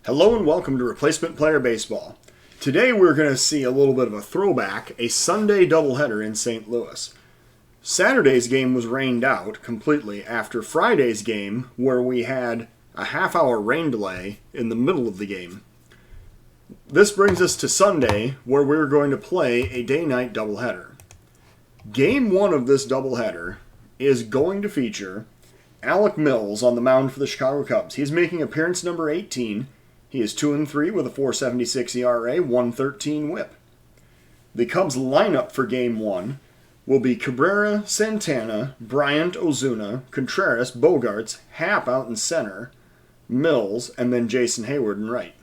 Hello and welcome to Replacement Player Baseball. Today we're going to see a little bit of a throwback, a Sunday doubleheader in St. Louis. Saturday's game was rained out completely after Friday's game, where we had a half-hour rain delay in the middle of the game. This brings us to Sunday, where we're going to play a day-night doubleheader. Game 1 of this doubleheader is going to feature Alec Mills on the mound for the Chicago Cubs. He's making appearance number 18. He is 2-3 with a 4.76 ERA, 1.13 WHIP. The Cubs lineup for Game 1 will be Cabrera, Santana, Bryant, Ozuna, Contreras, Bogarts, Happ out in center, Mills, and then Jason Hayward in right.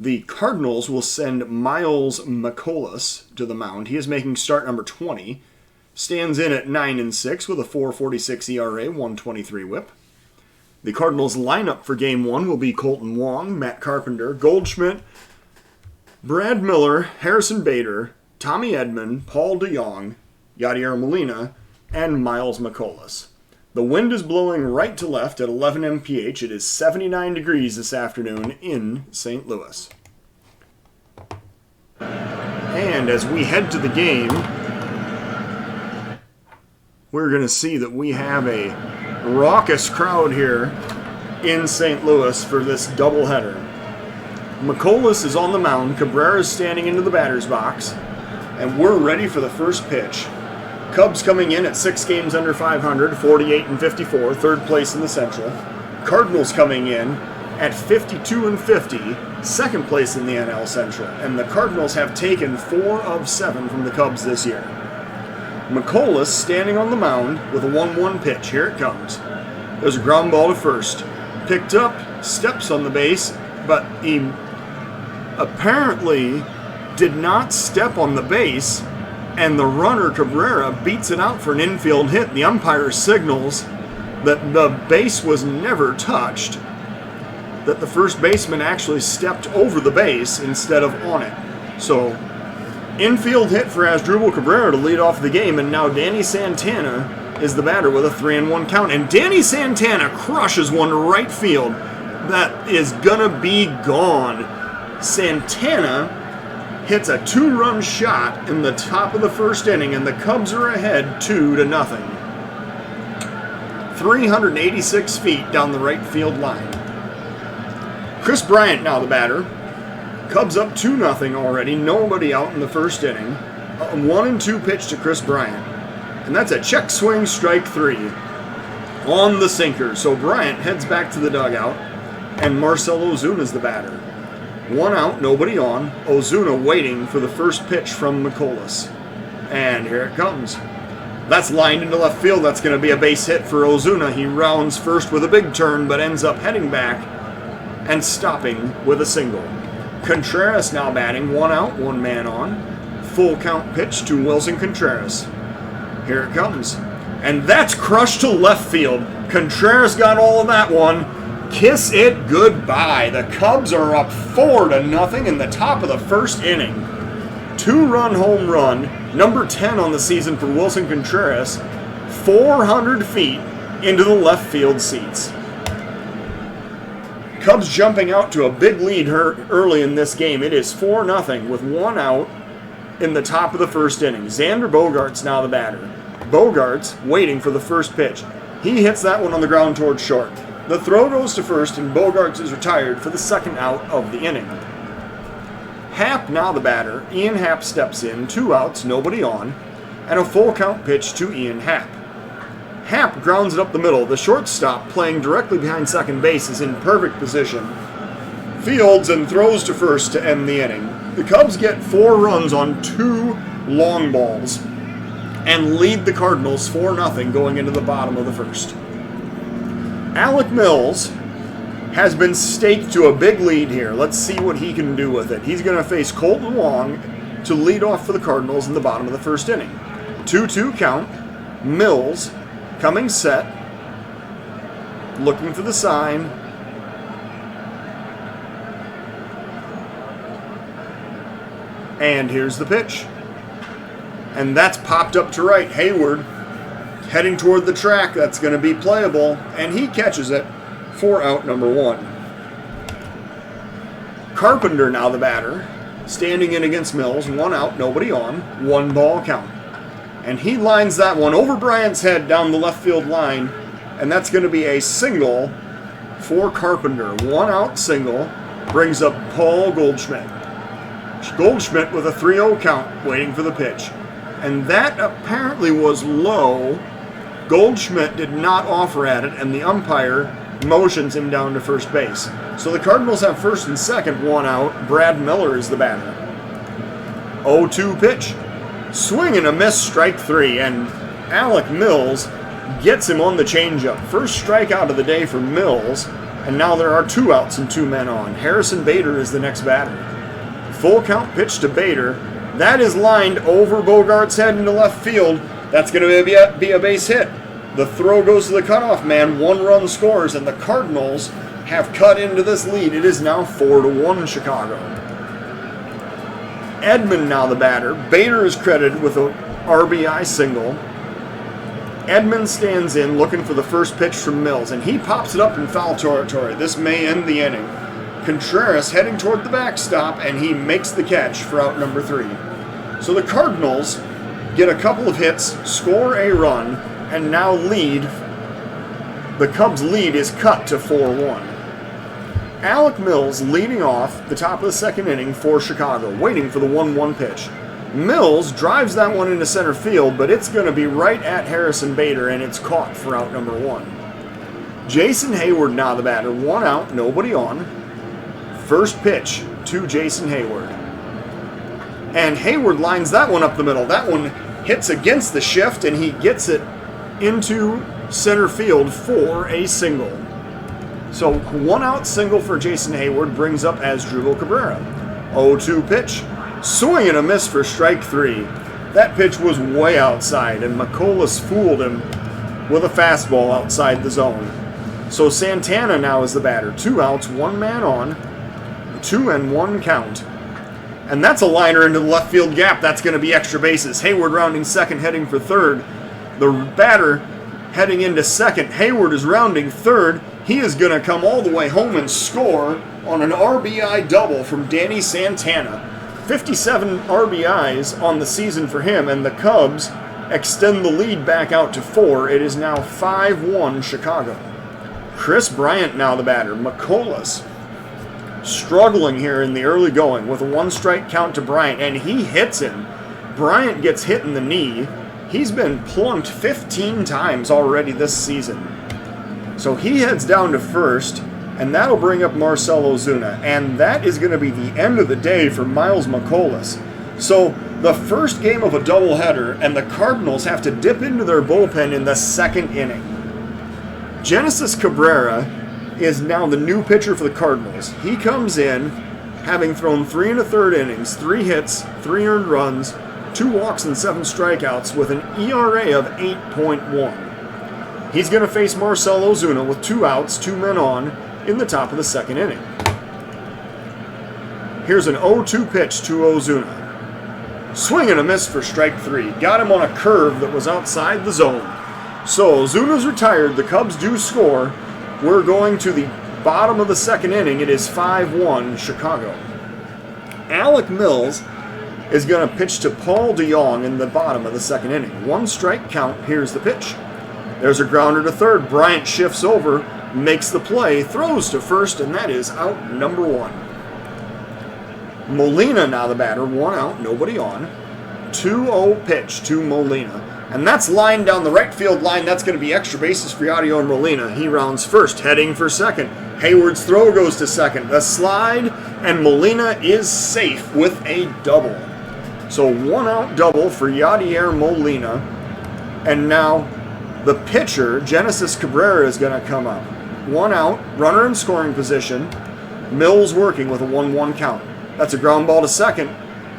The Cardinals will send Miles McCollus to the mound. He is making start number 20. Stands in at 9-6 with a 4.46 ERA, 1.23 WHIP. The Cardinals lineup for Game 1 will be Colton Wong, Matt Carpenter, Goldschmidt, Brad Miller, Harrison Bader, Tommy Edman, Paul DeJong, Yadier Molina, and Miles McCollus. The wind is blowing right to left at 11 mph. It is 79 degrees this afternoon in St. Louis. And as we head to the game, we're going to see that we have a raucous crowd here in St. Louis for this doubleheader. McCollus is on the mound, Cabrera is standing into the batter's box, and we're ready for the first pitch. Cubs coming in at 6 games under 500, 48-54, third place in the Central. Cardinals coming in at 52-50, second place in the NL Central, and the Cardinals have taken 4 of 7 from the Cubs this year. McCollus standing on the mound with a 1-1 pitch. Here it comes. There's a ground ball to first. Picked up, steps on the base, but he apparently did not step on the base, and the runner, Cabrera, beats it out for an infield hit. The umpire signals that the base was never touched, that the first baseman actually stepped over the base instead of on it. So, infield hit for Asdrubal Cabrera to lead off the game, and now Danny Santana is the batter with a 3-1 count. And Danny Santana crushes one to right field. That is gonna be gone. Santana hits a 2-run shot in the top of the first inning, and the Cubs are ahead 2-0. 386 feet down the right field line. Chris Bryant now the batter. Cubs up 2-0 already, nobody out in the first inning. A 1-2 pitch to Chris Bryant. And that's a check swing, strike 3 on the sinker. So Bryant heads back to the dugout, and Marcell Ozuna's the batter. 1 out, nobody on. Ozuna waiting for the first pitch from McCollus. And here it comes. That's lined into left field. That's going to be a base hit for Ozuna. He rounds first with a big turn, but ends up heading back and stopping with a single. Contreras now batting, 1 out, 1 man on. Full count pitch to Wilson Contreras. Here it comes. And that's crushed to left field. Contreras got all of that one. Kiss it goodbye. The Cubs are up 4-0 in the top of the first inning. 2-run home run, number 10 on the season for Wilson Contreras, 400 feet into the left field seats. Cubs jumping out to a big lead early in this game. It is 4-0 with 1 out in the top of the first inning. Xander Bogaerts now the batter. Bogaerts waiting for the first pitch. He hits that one on the ground towards short. The throw goes to first, and Bogaerts is retired for the second out of the inning. Happ now the batter. Ian Happ steps in, 2 outs, nobody on, and a full count pitch to Ian Happ. Happ grounds it up the middle. The shortstop, playing directly behind second base, is in perfect position. Fields and throws to first to end the inning. The Cubs get 4 runs on 2 long balls and lead the Cardinals 4-0 going into the bottom of the first. Alec Mills has been staked to a big lead here. Let's see what he can do with it. He's going to face Colton Wong to lead off for the Cardinals in the bottom of the first inning. 2-2 count. Mills coming set, looking for the sign. And here's the pitch. And that's popped up to right. Hayward heading toward the track. That's going to be playable. And he catches it for out number 1. Carpenter now the batter, standing in against Mills. 1 out, nobody on. 1 ball count. And he lines that one over Bryant's head down the left field line. And that's going to be a single for Carpenter. 1 out single brings up Paul Goldschmidt. Goldschmidt with a 3-0 count waiting for the pitch. And that apparently was low. Goldschmidt did not offer at it, and the umpire motions him down to first base. So the Cardinals have first and second, 1 out. Brad Miller is the batter. 0-2 pitch. Swing and a miss, strike 3, and Alec Mills gets him on the changeup. First strikeout of the day for Mills, and now there are 2 outs and 2 men on. Harrison Bader is the next batter. Full count pitch to Bader. That is lined over Bogart's head into left field. That's going to be a base hit. The throw goes to the cutoff man. 1 run scores, and the Cardinals have cut into this lead. It is now 4-1 Chicago. Edman now the batter. Bader is credited with an RBI single. Edman stands in looking for the first pitch from Mills, and he pops it up in foul territory. This may end the inning. Contreras heading toward the backstop, and he makes the catch for out number 3. So the Cardinals get a couple of hits, score a run, and now lead. The Cubs' lead is cut to 4-1. Alec Mills leading off the top of the second inning for Chicago, waiting for the 1-1 pitch. Mills drives that one into center field, but it's going to be right at Harrison Bader, and it's caught for out number 1. Jason Hayward now the batter. 1 out, nobody on. First pitch to Jason Hayward. And Hayward lines that one up the middle. That one hits against the shift, and he gets it into center field for a single. So 1 out single for Jason Hayward brings up Asdrubal Cabrera. 0-2 pitch. Swing and a miss for strike 3. That pitch was way outside, and McCollus fooled him with a fastball outside the zone. So Santana now is the batter. 2 outs, 1 man on. 2-1 count. And that's a liner into the left field gap. That's going to be extra bases. Hayward rounding second, heading for third. The batter heading into second. Hayward is rounding third. He is going to come all the way home and score on an RBI double from Danny Santana. 57 RBIs on the season for him, and the Cubs extend the lead back out to 4. It is now 5-1 Chicago. Chris Bryant now the batter. McCollus struggling here in the early going with a 1-strike count to Bryant, and he hits him. Bryant gets hit in the knee. He's been plunked 15 times already this season. So he heads down to first, and that'll bring up Marcell Ozuna, and that is going to be the end of the day for Miles McCollus. So the first game of a doubleheader, and the Cardinals have to dip into their bullpen in the second inning. Genesis Cabrera is now the new pitcher for the Cardinals. He comes in having thrown 3 1/3 innings, 3 hits, 3 earned runs, 2 walks and 7 strikeouts with an ERA of 8.1. He's going to face Marcell Ozuna with 2 outs, 2 men on in the top of the second inning. Here's an 0-2 pitch to Ozuna. Swing and a miss for strike 3. Got him on a curve that was outside the zone. So Ozuna's retired. The Cubs do score. We're going to the bottom of the second inning. It is 5-1 Chicago. Alec Mills is going to pitch to Paul DeJong in the bottom of the second inning. 1-strike count. Here's the pitch. There's a grounder to third. Bryant shifts over, makes the play, throws to first, and that is out number 1. Molina now the batter. 1 out, nobody on. 2-0 pitch to Molina. And that's lined down the right field line. That's going to be extra bases for Yadier Molina. He rounds first, heading for second. Hayward's throw goes to second. A slide, and Molina is safe with a double. So 1-out double for Yadier Molina. And now the pitcher, Genesis Cabrera, is going to come up. 1 out, runner in scoring position. Mills working with a 1-1 count. That's a ground ball to second.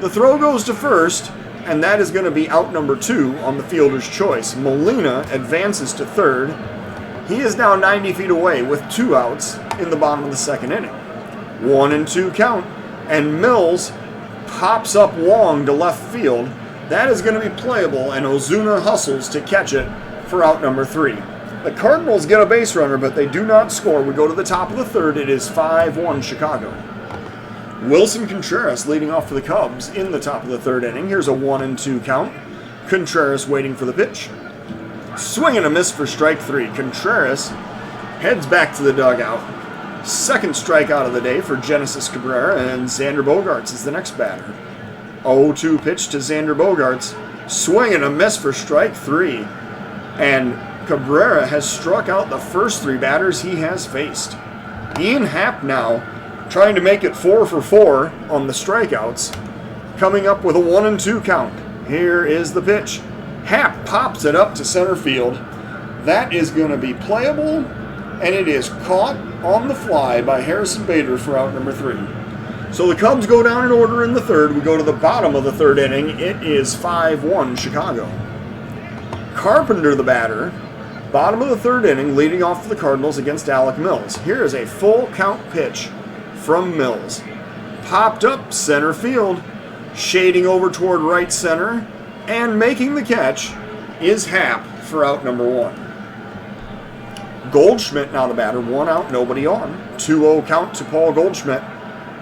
The throw goes to first, and that is going to be out number 2 on the fielder's choice. Molina advances to third. He is now 90 feet away with 2 outs in the bottom of the second inning. 1-2 count, and Mills pops up long to left field. That is going to be playable, and Ozuna hustles to catch it for out number 3. The Cardinals get a base runner, but they do not score. We go to the top of the third. It is 5-1 Chicago. Wilson Contreras leading off for the Cubs in the top of the third inning. Here's a 1-2 count. Contreras waiting for the pitch. Swing and a miss for strike 3. Contreras heads back to the dugout. Second strikeout of the day for Genesis Cabrera, and Xander Bogaerts is the next batter. 0-2 pitch to Xander Bogaerts. Swing and a miss for strike 3. And Cabrera has struck out the first 3 batters he has faced. Ian Happ now trying to make it 4 for 4 on the strikeouts, coming up with a 1-2 count. Here is the pitch. Happ pops it up to center field. That is going to be playable, and it is caught on the fly by Harrison Bader for out number 3. So the Cubs go down in order in the third. We go to the bottom of the third inning. It is 5-1 Chicago. Carpenter, the batter, bottom of the third inning, leading off for the Cardinals against Alec Mills. Here is a full count pitch from Mills. Popped up center field, shading over toward right center, and making the catch is Happ for out number 1. Goldschmidt now the batter, 1 out, nobody on. 2-0 count to Paul Goldschmidt.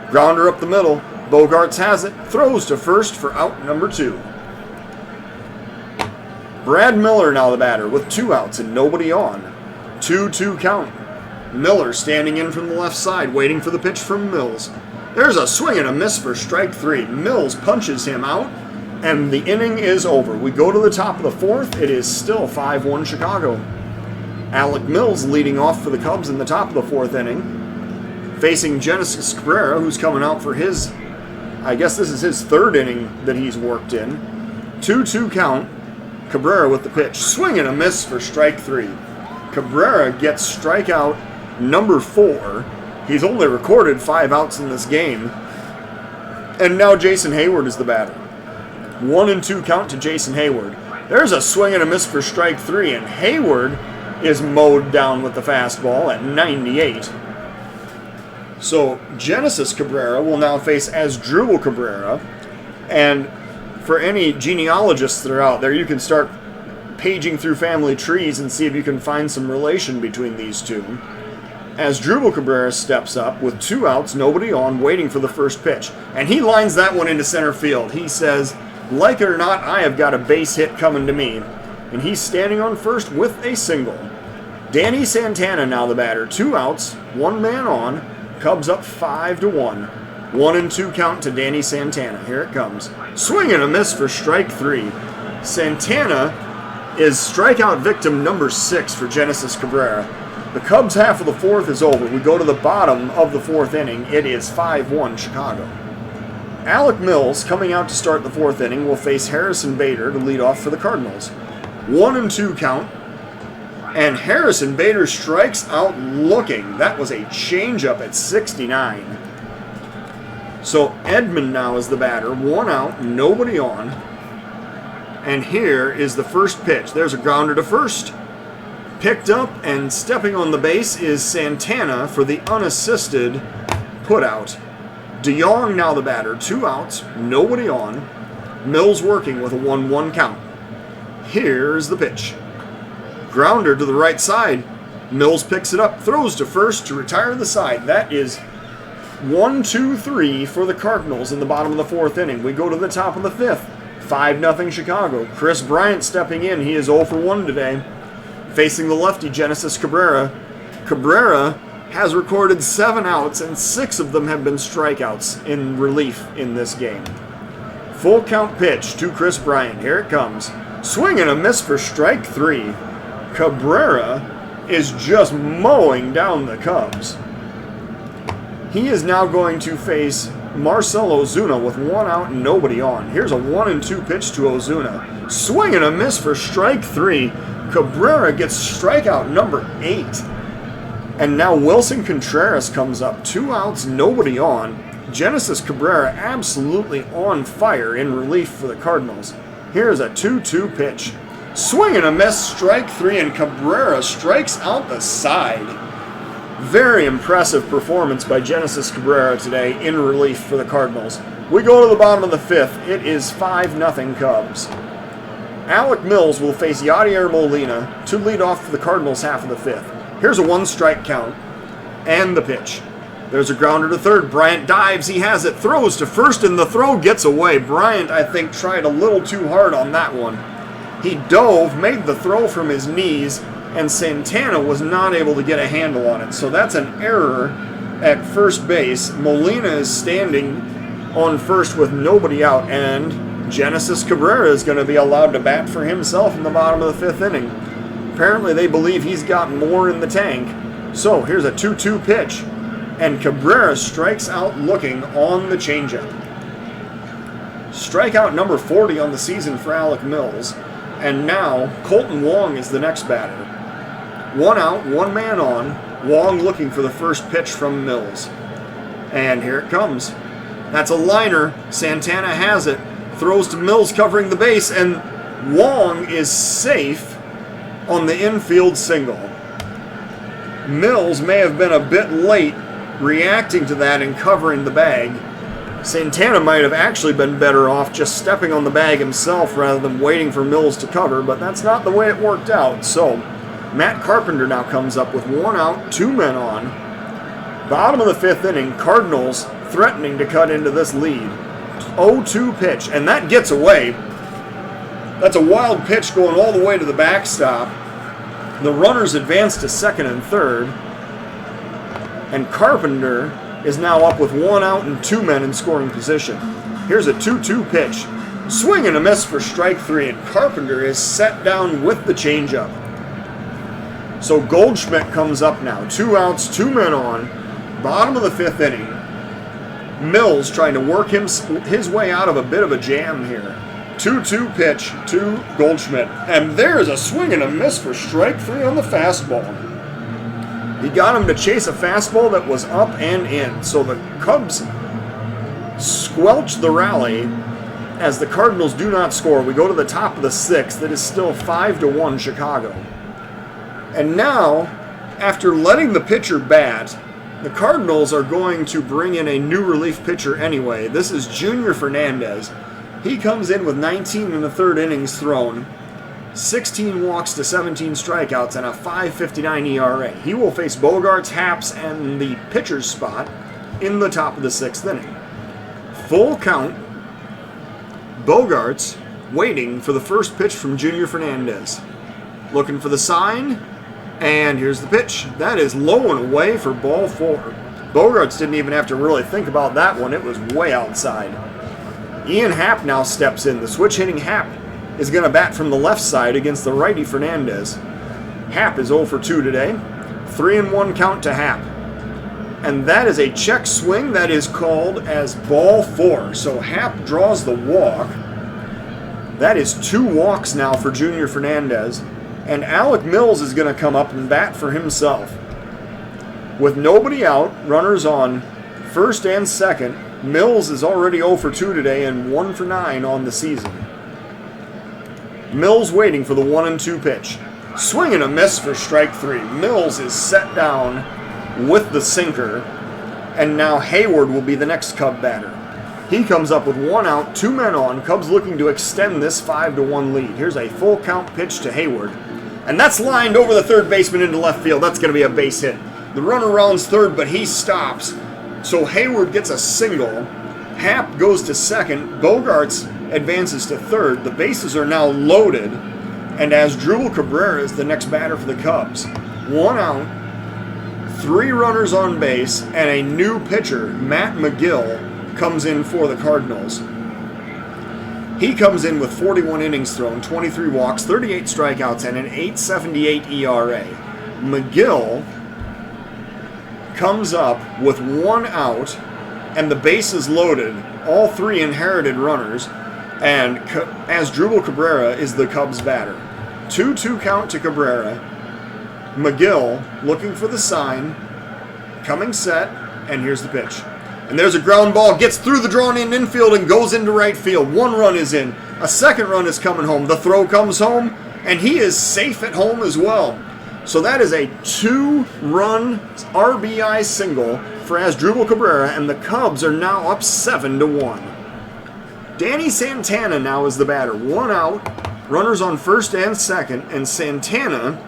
Grounder up the middle. Bogaerts has it, throws to first for out number 2. Brad Miller now the batter with 2 outs and nobody on. 2-2 count. Miller standing in from the left side, waiting for the pitch from Mills. There's a swing and a miss for strike 3. Mills punches him out, and the inning is over. We go to the top of the fourth. It is still 5-1 Chicago. Alec Mills leading off for the Cubs in the top of the fourth inning, facing Genesis Cabrera, who's coming out for his, I guess this is his third inning that he's worked in. 2-2 count. Cabrera with the pitch. Swing and a miss for strike 3. Cabrera gets strikeout number 4. He's only recorded 5 outs in this game. And now Jason Hayward is the batter. 1-2 count to Jason Hayward. There's a swing and a miss for strike 3, and Hayward is mowed down with the fastball at 98. So Genesis Cabrera will now face Asdrubal Cabrera, and for any genealogists that are out there, you can start paging through family trees and see if you can find some relation between these two. Asdrubal Cabrera steps up with 2 outs, nobody on, waiting for the first pitch. And he lines that one into center field. He says, like it or not, I have got a base hit coming to me. And he's standing on first with a single. Danny Santana now the batter. 2 outs, 1 man on. Cubs up 5-1. 1-2 count to Danny Santana. Here it comes. Swing and a miss for strike 3. Santana is strikeout victim number 6 for Genesis Cabrera. The Cubs' half of the fourth is over. We go to the bottom of the fourth inning. It is 5-1 Chicago. Alec Mills, coming out to start the fourth inning, will face Harrison Bader to lead off for the Cardinals. 1-2 count. And Harrison Bader strikes out looking. That was a changeup at 69. So Edman now is the batter. 1 out, nobody on. And here is the first pitch. There's a grounder to first. Picked up and stepping on the base is Santana for the unassisted putout. DeYoung now the batter. 2 outs, nobody on. Mills working with a 1-1 count. Here's the pitch. Grounder to the right side. Mills picks it up, throws to first to retire the side. That is 1-2-3 for the Cardinals in the bottom of the fourth inning. We go to the top of the fifth. 5-0 Chicago. Chris Bryant stepping in. He is 0 for 1 today. Facing the lefty, Genesis Cabrera. Cabrera has recorded 7 outs, and 6 of them have been strikeouts in relief in this game. Full count pitch to Chris Bryant. Here it comes. Swing and a miss for strike 3. Cabrera is just mowing down the Cubs. He is now going to face Marcell Ozuna with 1 out and nobody on. Here's a 1-2 pitch to Ozuna. Swing and a miss for strike 3. Cabrera gets strikeout number 8. And now Wilson Contreras comes up. 2 outs, nobody on. Genesis Cabrera absolutely on fire in relief for the Cardinals. Here's a 2-2 pitch. Swing and a miss, strike 3, and Cabrera strikes out the side. Very impressive performance by Genesis Cabrera today in relief for the Cardinals. We go to the bottom of the fifth. It is 5-0 Cubs. Alec Mills will face Yadier Molina to lead off for the Cardinals half of the fifth. Here's a 1-strike count and the pitch. There's a grounder to third. Bryant dives. He has it. Throws to first, and the throw gets away. Bryant, I think, tried a little too hard on that one. He dove, made the throw from his knees, and Santana was not able to get a handle on it. So that's an error at first base. Molina is standing on first with nobody out, and Genesis Cabrera is going to be allowed to bat for himself in the bottom of the 5th inning. Apparently they believe he's got more in the tank. So here's a 2-2 pitch, and Cabrera strikes out looking on the changeup. Strikeout number 40 on the season for Alec Mills, and now Colton Wong is the next batter. 1 out, 1 man on. Wong looking for the first pitch from Mills. And here it comes. That's a liner. Santana has it. Throws to Mills covering the base, and Wong is safe on the infield single. Mills may have been a bit late reacting to that and covering the bag. Santana might have actually been better off just stepping on the bag himself rather than waiting for Mills to cover, but that's not the way it worked out. So Matt Carpenter now comes up with 1 out, 2 men on. Bottom of the 5th inning, Cardinals threatening to cut into this lead. 0-2 pitch, and that gets away. That's a wild pitch going all the way to the backstop. The runners advance to second and third, and Carpenter is now up with 1 out and 2 men in scoring position. Here's a 2-2 pitch. Swing and a miss for strike 3, and Carpenter is set down with the changeup. So Goldschmidt comes up now. 2 outs, 2 men on. Bottom of the 5th inning. Mills trying to work his way out of a bit of a jam here. 2-2 pitch to Goldschmidt. And there's a swing and a miss for strike 3 on the fastball. He got him to chase a fastball that was up and in. So the Cubs squelch the rally as the Cardinals do not score. We go to the top of the 6th. It is still 5-1 Chicago. And now, after letting the pitcher bat, the Cardinals are going to bring in a new relief pitcher anyway. This is Junior Fernandez. He comes in with 19 1/3 innings thrown, 16 walks to 17 strikeouts, and a 5.59 ERA. He will face Bogarts, Haps, and the pitcher's spot in the top of the 6th inning. Full count. Bogarts waiting for the first pitch from Junior Fernandez. Looking for the sign. And here's the pitch. That is low and away for ball 4. Bogarts didn't even have to really think about that one. It was way outside. Ian Happ now steps in. The switch-hitting Happ is going to bat from the left side against the righty Fernandez. Happ is 0 for 2 today. 3-1 count to Happ. And that is a check swing that is called as ball 4. So Happ draws the walk. That is 2 walks now for Junior Fernandez. And Alec Mills is going to come up and bat for himself. With nobody out, runners on first and second, Mills is already 0 for 2 today and 1 for 9 on the season. Mills waiting for the 1-2 pitch. Swing and a miss for strike 3. Mills is set down with the sinker, and now Hayward will be the next Cub batter. He comes up with 1 out, 2 men on. Cubs looking to extend this 5-1 lead. Here's a full count pitch to Hayward. And that's lined over the third baseman into left field. That's going to be a base hit. The runner rounds third, but he stops. So Hayward gets a single. Happ goes to second. Bogarts advances to third. The bases are now loaded. And Asdrubal Cabrera is the next batter for the Cubs. 1 out, 3 runners on base, and a new pitcher, Matt McGill, comes in for the Cardinals. He comes in with 41 innings thrown, 23 walks, 38 strikeouts, and an 8.78 ERA. McGill comes up with 1 out, and the bases loaded, all 3 inherited runners, and Asdrubal Cabrera is the Cubs batter. 2-2 count to Cabrera. McGill looking for the sign, coming set, and here's the pitch. And there's a ground ball, gets through the drawn-in infield and goes into right field. 1 run is in. A second run is coming home. The throw comes home, and he is safe at home as well. So that is a 2-run RBI single for Asdrubal Cabrera, and the Cubs are now up 7-1. Danny Santana now is the batter. 1 out, runners on first and second, and Santana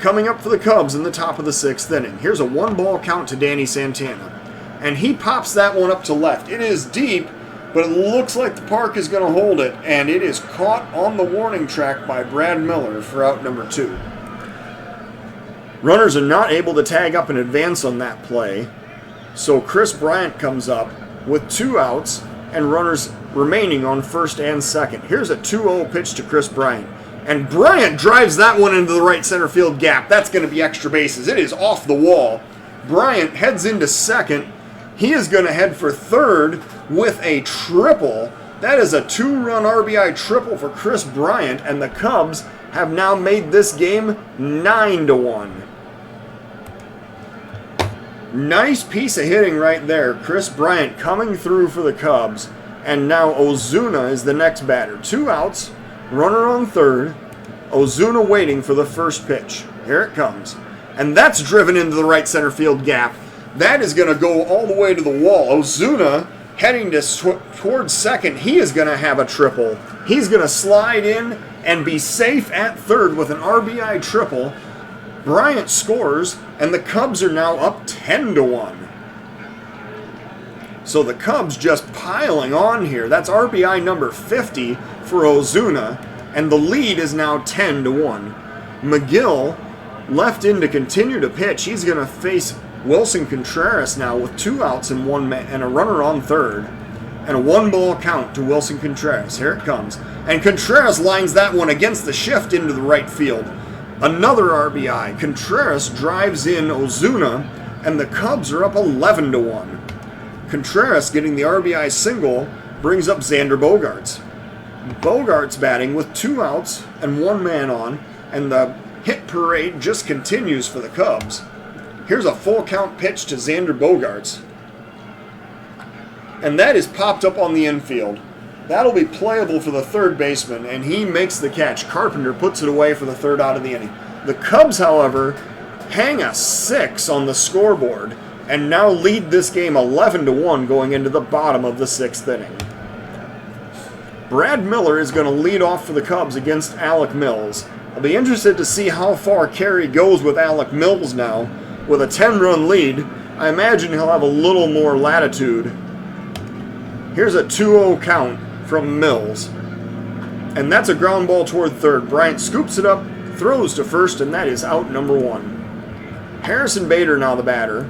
coming up for the Cubs in the top of the 6th inning. Here's a 1-ball count to Danny Santana. And he pops that one up to left. It is deep, but it looks like the park is going to hold it, and it is caught on the warning track by Brad Miller for out number 2. Runners are not able to tag up in advance on that play, so Chris Bryant comes up with 2 outs and runners remaining on first and second. Here's a 2-0 pitch to Chris Bryant. And Bryant drives that one into the right center field gap. That's going to be extra bases. It is off the wall. Bryant heads into second. He is going to head for third with a triple. That is a 2-run RBI triple for Chris Bryant, and the Cubs have now made this game 9-1. Nice piece of hitting right there. Chris Bryant coming through for the Cubs, and now Ozuna is the next batter. 2 outs. Runner on third. Ozuna waiting for the first pitch. Here it comes. And that's driven into the right center field gap. That is going to go all the way to the wall. Ozuna heading towards second. He is going to have a triple. He's going to slide in and be safe at third with an RBI triple. Bryant scores, and the Cubs are now up 10-1. So the Cubs just piling on here. That's RBI number 50 for Ozuna, and the lead is now 10-1. McGill left in to continue to pitch. He's going to face Wilson Contreras now with 2 outs and a runner on third, and a 1-ball count to Wilson Contreras. Here it comes, and Contreras lines that one against the shift into the right field. Another RBI. Contreras drives in Ozuna, and the Cubs are up 11-1. Contreras getting the RBI single brings up Xander Bogaerts. Bogaerts batting with 2 outs and 1 man on, and the hit parade just continues for the Cubs. Here's a full count pitch to Xander Bogaerts, and that is popped up on the infield. That'll be playable for the third baseman, and he makes the catch. Carpenter puts it away for the 3rd out of the inning. The Cubs, however, hang a 6 on the scoreboard and now lead this game 11-1 going into the bottom of the 6th inning. Brad Miller is going to lead off for the Cubs against Alec Mills. I'll be interested to see how far Carey goes with Alec Mills now. With a 10-run lead, I imagine he'll have a little more latitude. Here's a 2-0 count from Mills, and that's a ground ball toward third. Bryant scoops it up, throws to first, and that is out number 1. Harrison Bader now the batter.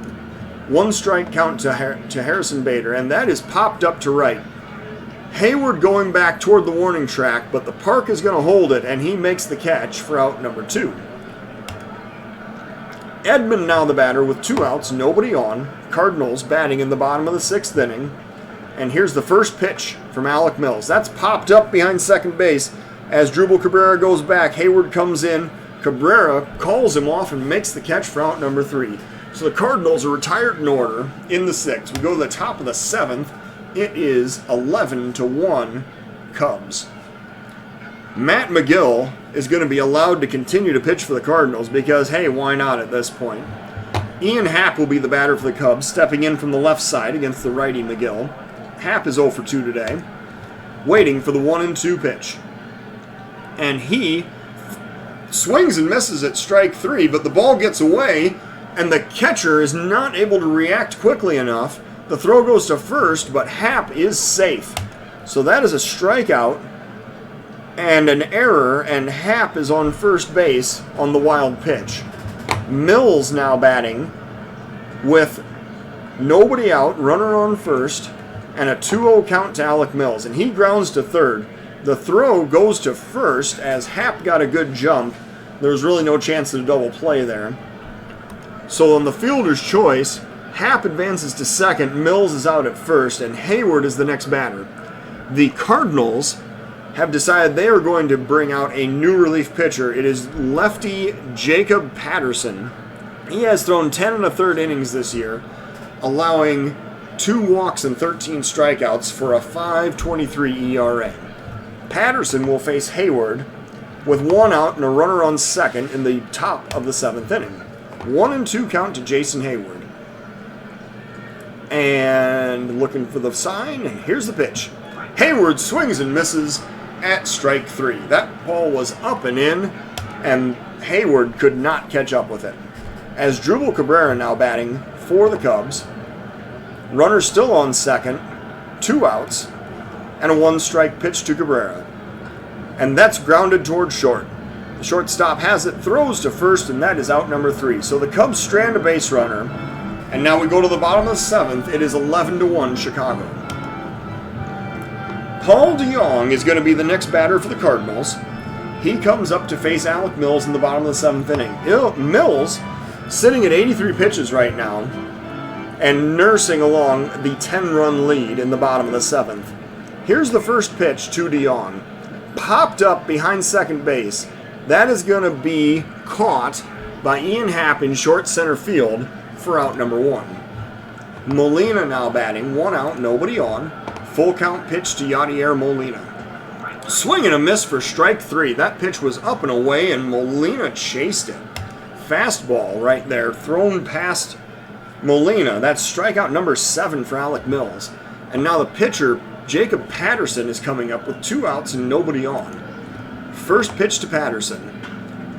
1 strike count to Harrison Bader, and that is popped up to right. Hayward going back toward the warning track, but the park is going to hold it, and he makes the catch for out number 2. Edman now the batter with 2 outs, nobody on. Cardinals batting in the bottom of the 6th inning. And here's the first pitch from Alec Mills. That's popped up behind second base as Drupal Cabrera goes back. Hayward comes in. Cabrera calls him off and makes the catch for out number 3. So the Cardinals are retired in order in the 6th. We go to the top of the 7th. It is 11-1 Cubs. Matt McGill is going to be allowed to continue to pitch for the Cardinals because, hey, why not at this point? Ian Happ will be the batter for the Cubs, stepping in from the left side against the righty McGill. Happ is 0 for 2 today, waiting for the 1-2 pitch. And he swings and misses at strike 3, but the ball gets away, and the catcher is not able to react quickly enough. The throw goes to first, but Happ is safe. So that is a strikeout and an error, and Happ is on first base on the wild pitch. Mills now batting with nobody out, runner on first, and a 2-0 count to Alec Mills, and he grounds to third. The throw goes to first as Happ got a good jump. There's really no chance of a double play there. So on the fielder's choice, Happ advances to second, Mills is out at first, and Hayward is the next batter. The Cardinals have decided they are going to bring out a new relief pitcher. It is lefty Jacob Patterson. He has thrown 10 1/3 innings this year, allowing 2 walks and 13 strikeouts for a 5.23 ERA. Patterson will face Hayward with 1 out and a runner on second in the top of the 7th inning. 1-2 count to Jason Hayward. And looking for the sign, and here's the pitch. Hayward swings and misses at strike 3. That ball was up and in, and Hayward could not catch up with it. As Drupal Cabrera now batting for the Cubs. Runner still on second, 2 outs, and a 1-strike pitch to Cabrera. And that's grounded towards short. The shortstop has it, throws to first, and that is out number 3. So the Cubs strand a base runner, and now we go to the bottom of the 7th. It is 11-1 Chicago. Paul DeJong is going to be the next batter for the Cardinals. He comes up to face Alec Mills in the bottom of the 7th inning. Mills sitting at 83 pitches right now and nursing along the 10-run lead in the bottom of the 7th. Here's the first pitch to DeJong. Popped up behind second base. That is going to be caught by Ian Happ in short center field for out number 1. Molina now batting, 1 out, nobody on. Full count pitch to Yadier Molina. Swing and a miss for strike 3. That pitch was up and away, and Molina chased it. Fastball right there, thrown past Molina. That's strikeout number 7 for Alec Mills. And now the pitcher, Jacob Patterson, is coming up with 2 outs and nobody on. First pitch to Patterson.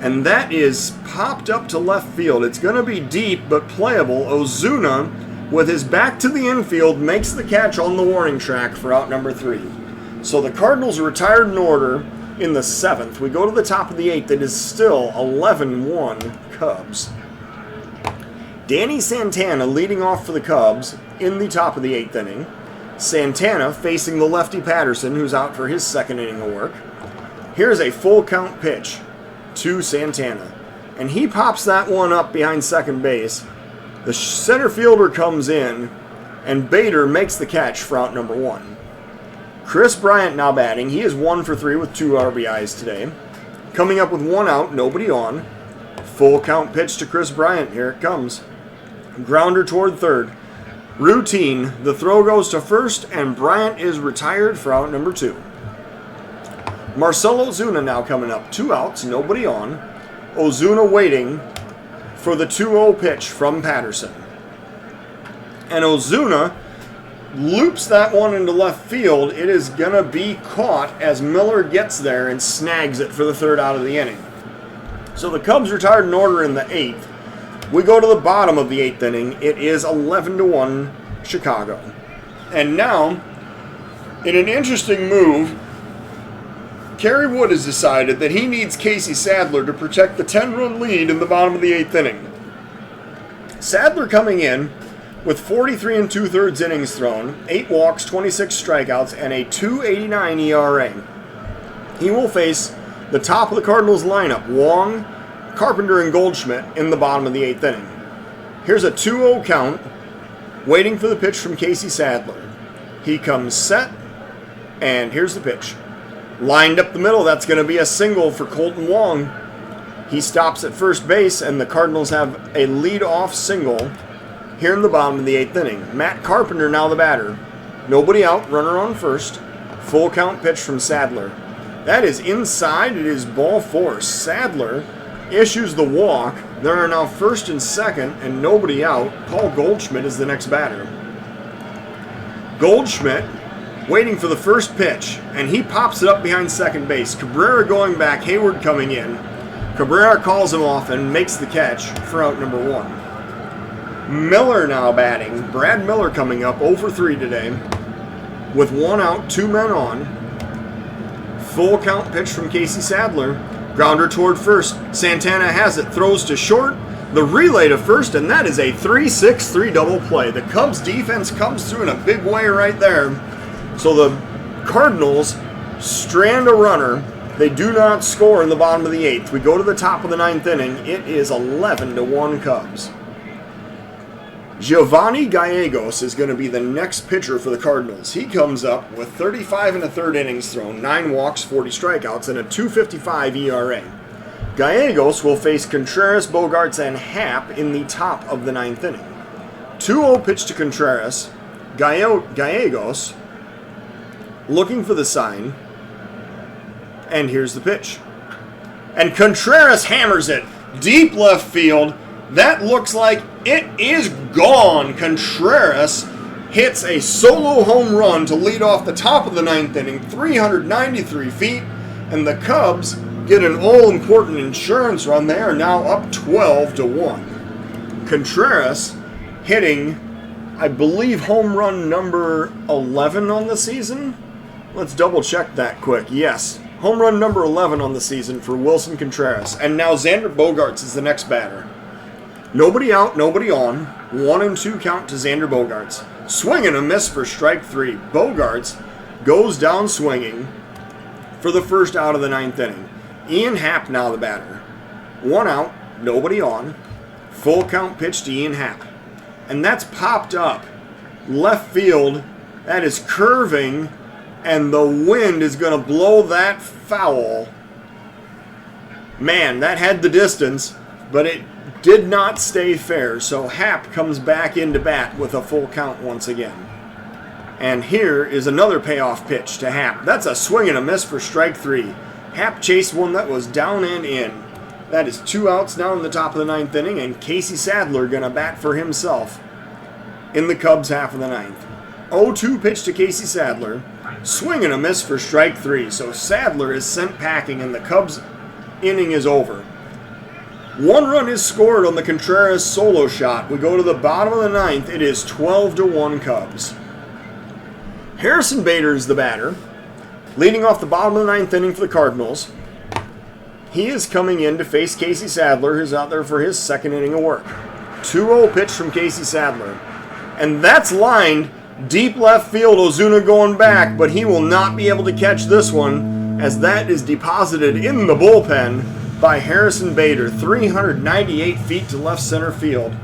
And that is popped up to left field. It's going to be deep but playable. Ozuna, with his back to the infield, makes the catch on the warning track for out number 3. So the Cardinals are retired in order in the 7th. We go to the top of the 8th. It is still 11-1 Cubs. Danny Santana leading off for the Cubs in the top of the 8th inning. Santana facing the lefty Patterson, who's out for his 2nd inning of work. Here's a full count pitch to Santana. And he pops that one up behind second base. The center fielder comes in, and Bader makes the catch for out number 1. Chris Bryant now batting. He is 1 for 3 with 2 RBIs today. Coming up with 1 out, nobody on. Full count pitch to Chris Bryant. Here it comes. Grounder toward third. Routine. The throw goes to first, and Bryant is retired for out number 2. Marcell Ozuna now coming up. 2 outs, nobody on. Ozuna waiting for the 2-0 pitch from Patterson. And Ozuna loops that one into left field. It is going to be caught as Miller gets there and snags it for the 3rd out of the inning. So the Cubs retired in order in the 8th. We go to the bottom of the 8th inning. It is 11-1 Chicago. And now, in an interesting move, Kerry Wood has decided that he needs Casey Sadler to protect the 10-run lead in the bottom of the 8th inning. Sadler coming in with 43 2/3 innings thrown, 8 walks, 26 strikeouts, and a 2.89 ERA. He will face the top of the Cardinals lineup, Wong, Carpenter, and Goldschmidt, in the bottom of the 8th inning. Here's a 2-0 count, waiting for the pitch from Casey Sadler. He comes set, and here's the pitch. Lined up the middle, that's going to be a single for Colton Wong. He stops at first base, and the Cardinals have a lead-off single here in the bottom of the 8th inning. Matt Carpenter now the batter. Nobody out, runner on first. Full count pitch from Sadler. That is inside, it is ball 4. Sadler issues the walk. There are now first and second, and nobody out. Paul Goldschmidt is the next batter. Goldschmidt waiting for the first pitch, and he pops it up behind second base. Cabrera going back, Hayward coming in. Cabrera calls him off and makes the catch for out number 1. Miller now batting. Brad Miller coming up 0 for 3 today with 1 out, 2 men on. Full count pitch from Casey Sadler. Grounder toward first. Santana has it, throws to short. The relay to first, and that is a 3-6-3 double play. The Cubs defense comes through in a big way right there. So the Cardinals strand a runner. They do not score in the bottom of the 8th. We go to the top of the 9th inning. It is 11-1 Cubs. Giovanni Gallegos is going to be the next pitcher for the Cardinals. He comes up with 35 1/3 innings thrown, 9 walks, 40 strikeouts, and a 2.55 ERA. Gallegos will face Contreras, Bogarts, and Happ in the top of the 9th inning. 2-0 pitch to Contreras. Gallegos looking for the sign. And here's the pitch. And Contreras hammers it deep left field. That looks like it is gone. Contreras hits a solo home run to lead off the top of the 9th inning, 393 feet, and the Cubs get an all-important insurance run. They are now up 12-1. Contreras hitting, I believe, home run number 11 on the season. Let's double check that quick. Yes, home run number 11 on the season for Wilson Contreras. And now Xander Bogaerts is the next batter. Nobody out, nobody on. 1-2 count to Xander Bogaerts. Swing and a miss for strike 3. Bogaerts goes down swinging for the first out of the 9th inning. Ian Happ now the batter. 1 out, nobody on. Full count pitch to Ian Happ. And that's popped up left field. That is curving, and the wind is going to blow that foul. Man, that had the distance, but it did not stay fair. So Happ comes back into bat with a full count once again. And here is another payoff pitch to Happ. That's a swing and a miss for strike 3. Happ chased one that was down and in. That is 2 outs now in the top of the 9th inning, and Casey Sadler going to bat for himself in the Cubs half of the 9th. 0-2 pitch to Casey Sadler. Swing and a miss for strike 3. So Sadler is sent packing, and the Cubs inning is over. 1 run is scored on the Contreras solo shot. We go to the bottom of the 9th. It is 12-1 Cubs. Harrison Bader is the batter, leading off the bottom of the 9th inning for the Cardinals. He is coming in to face Casey Sadler, who's out there for his 2nd inning of work. 2-0 pitch from Casey Sadler. And that's lined deep left field. Ozuna going back, but he will not be able to catch this one, as that is deposited in the bullpen by Harrison Bader. 398 feet to left center field.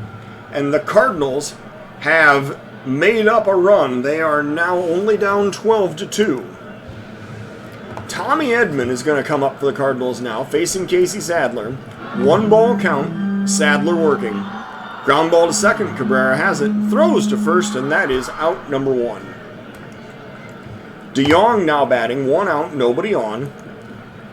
And the Cardinals have made up a run. They are now only down 12-2. Tommy Edman is going to come up for the Cardinals now, facing Casey Sadler. 1 ball count, Sadler working. Ground ball to second, Cabrera has it, throws to first, and that is out number 1. DeYoung now batting, 1 out, nobody on.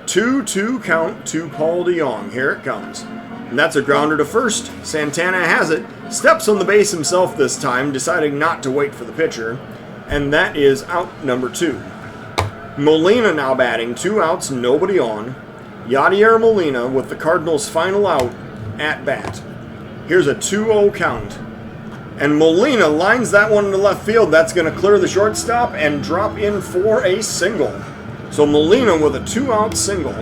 2-2 count to Paul DeYoung. Here it comes. And that's a grounder to first. Santana has it, steps on the base himself this time, deciding not to wait for the pitcher, and that is out number 2. Molina now batting, 2 outs, nobody on. Yadier Molina with the Cardinals' final out at bat. Here's a 2-0 count. And Molina lines that one into left field. That's going to clear the shortstop and drop in for a single. So Molina with a 2-out single.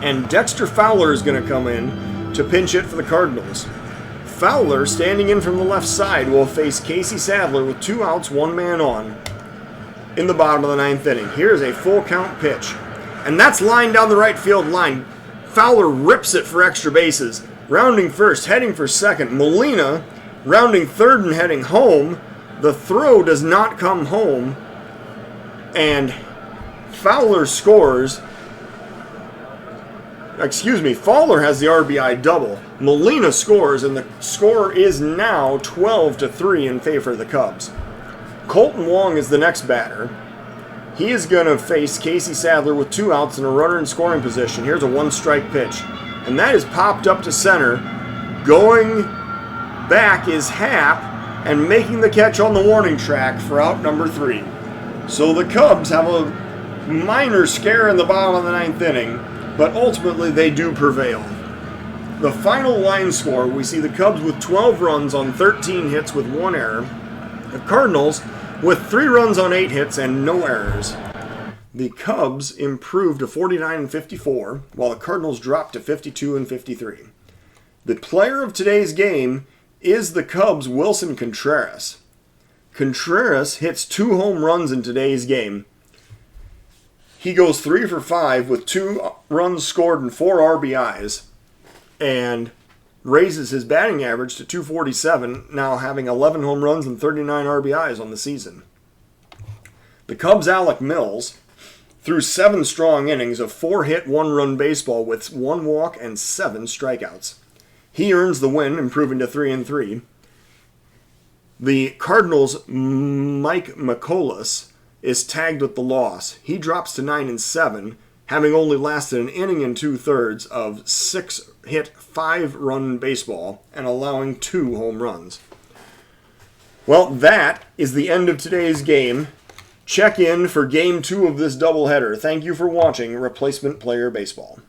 And Dexter Fowler is going to come in to pinch hit for the Cardinals. Fowler, standing in from the left side, will face Casey Sadler with 2 outs, 1 man on in the bottom of the 9th inning. Here's a full count pitch. And that's lined down the right field line. Fowler rips it for extra bases. Rounding first, heading for second. Molina rounding third and heading home. The throw does not come home. And Fowler scores. Fowler has the RBI double. Molina scores, and the score is now 12-3 in favor of the Cubs. Colton Wong is the next batter. He is going to face Casey Sadler with 2 outs and a runner in scoring position. Here's a 1-strike pitch. And that is popped up to center. Going back is Happ, and making the catch on the warning track for out number 3. So the Cubs have a minor scare in the bottom of the 9th inning, but ultimately they do prevail. The final line score, we see the Cubs with 12 runs on 13 hits with 1 error. The Cardinals with 3 runs on 8 hits and no errors. The Cubs improved to 49-54, while the Cardinals dropped to 52-53. The player of today's game is the Cubs' Wilson Contreras. Contreras hits 2 home runs in today's game. He goes 3 for 5 with 2 runs scored and 4 RBIs, and raises his batting average to .247, now having 11 home runs and 39 RBIs on the season. The Cubs' Alec Mills threw 7 strong innings of 4-hit, 1-run baseball with 1 walk and 7 strikeouts. He earns the win, improving to 3-3. The Cardinals' Mike McCollis is tagged with the loss. He drops to 9-7, having only lasted an inning and 2/3 of 6-hit, 5-run baseball and allowing 2 home runs. Well, that is the end of today's game. Check in for Game 2 of this doubleheader. Thank you for watching Replacement Player Baseball.